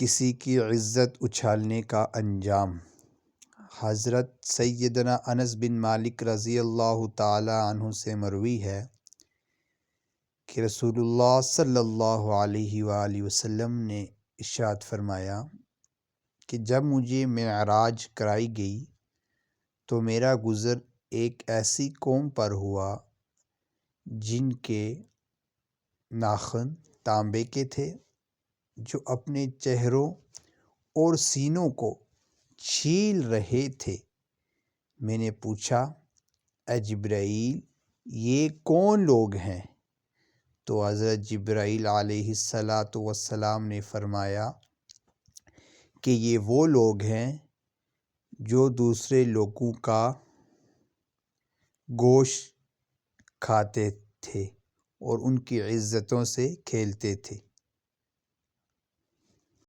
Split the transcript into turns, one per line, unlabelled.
کسی کی عزت اچھالنے کا انجام۔ حضرت سیدنا انس بن مالک رضی اللہ تعالی عنہ سے مروی ہے کہ رسول اللہ صلی اللہ علیہ وآلہ وسلم نے ارشاد فرمایا کہ جب مجھے معراج کرائی گئی تو میرا گزر ایک ایسی قوم پر ہوا جن کے ناخن تانبے کے تھے، جو اپنے چہروں اور سینوں کو چھیل رہے تھے۔ میں نے پوچھا، اے جبرائیل، یہ کون لوگ ہیں؟ تو حضرت جبرائیل علیہ السلام نے فرمایا کہ یہ وہ لوگ ہیں جو دوسرے لوگوں کا گوشت کھاتے تھے اور ان کی عزتوں سے کھیلتے تھے۔